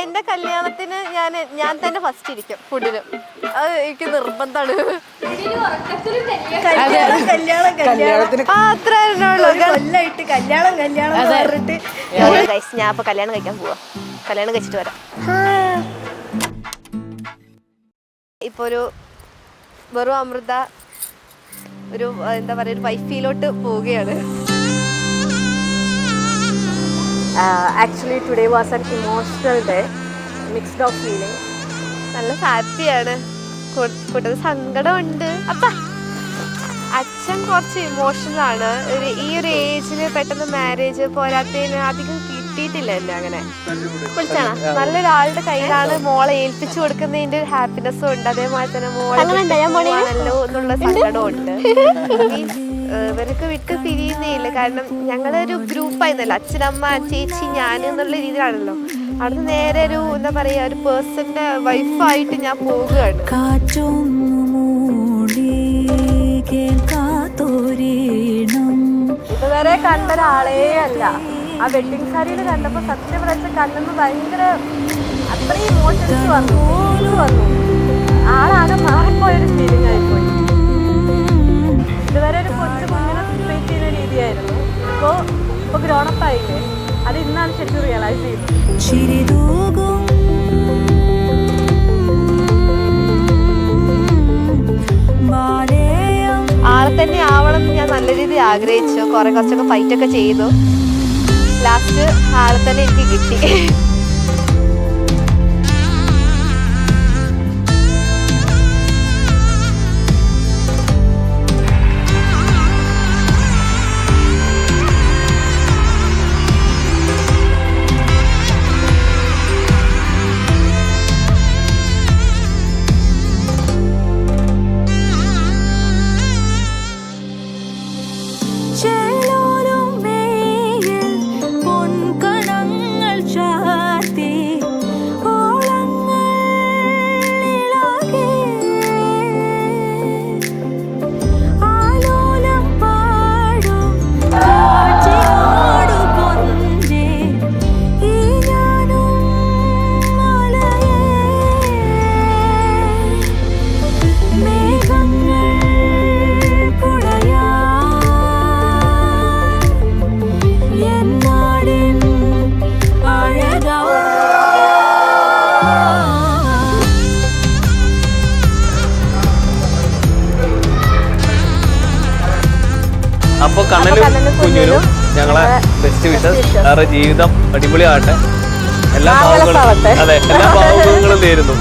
എന്റെ കല്യാണത്തിന് ഞാൻ തന്നെ ഫസ്റ്റ് ഇരിക്കും ഫുഡിന്. അത് എനിക്ക് നിർബന്ധമാണ്. ഞാൻ ഇപ്പൊ കല്യാണം കഴിക്കാൻ പോവാ. കല്യാണം കഴിച്ചിട്ട് വരാം. ഇപ്പൊ ഒരു വെറും അമൃത ഒരു എന്താ പറയുക ഒരു വൈഫിലോട്ട് പോവുകയാണ്. Actually today was an emotional day, mixed of feelings. നല്ല ഹാപ്പിയാണ്, കൂടുതൽ സങ്കടമുണ്ട്. അപ്പ അച്ഛൻ കുറച്ച് ഇമോഷണലാണ്. ഈ ഒരു ഏജിൽ പെട്ടെന്ന് മാരേജ് പോരാത്തതിന് അധികം കിട്ടിയിട്ടില്ല എന്നെ. അങ്ങനെ വിളിച്ചാണ് നല്ലൊരാളുടെ കയ്യിലാണ് മോളെ ഏൽപ്പിച്ചു കൊടുക്കുന്നതിന്റെ ഒരു ഹാപ്പിനെസ്സും ഉണ്ട്. അതേപോലെ തന്നെ മോളെല്ലോ എന്നുള്ള സങ്കടവും ഉണ്ട്. ഇവരൊക്കെ വിട്ട് പിരിയുന്നേയില്ല. കാരണം ഞങ്ങളൊരു ഗ്രൂപ്പായിരുന്നല്ലോ, അച്ഛനമ്മ ചേച്ചി ഞാൻ എന്നുള്ള രീതിയിലാണല്ലോ. അവിടുന്ന് നേരെ ഒരു എന്താ പറയാ ഒരു പേഴ്സന്റെ വൈഫായിട്ട് ഞാൻ പോവുകയാണ്. ഇതുവരെ കണ്ട ഒരാളേ അല്ല. ആ വെഡിങ് സാരിയിൽ കണ്ടപ്പോ സത്യം പറഞ്ഞ കണ്ണെന്ന് ഭയങ്കര അത്രയും ഇമോഷൻസ് വന്നു. ആളാകെ മാറിപ്പോയൊരു ഫീലിംഗ് ആയിപ്പോയി. ഇതുവരെ ഒരു കൊച്ചു കുഞ്ഞിനെ ട്രീറ്റ് ചെയ്യുന്ന രീതിയായിരുന്നു. ഇപ്പൊ ഗ്രോണപ്പായില്ലേ, അത് ഇന്നാണ് ശരിക്കും റിയലൈസ് ചെയ്യുന്നത്. ആളെ തന്നെ ആവണം എന്ന് ഞാൻ നല്ല രീതിയിൽ ആഗ്രഹിച്ചു. കുറച്ചൊക്കെ ഫൈറ്റൊക്കെ ചെയ്തു. ലാസ്റ്റ് ആളെ തന്നെ എനിക്ക് കിട്ടി. അപ്പോൾ കണ്ണനും കുഞ്ഞിനും ഞങ്ങളെ ബെസ്റ്റ് വിഷസ്. അവരുടെ ജീവിതം അടിപൊളിയാവട്ടെ. എല്ലാ ഭാവങ്ങളും നേരുന്നു.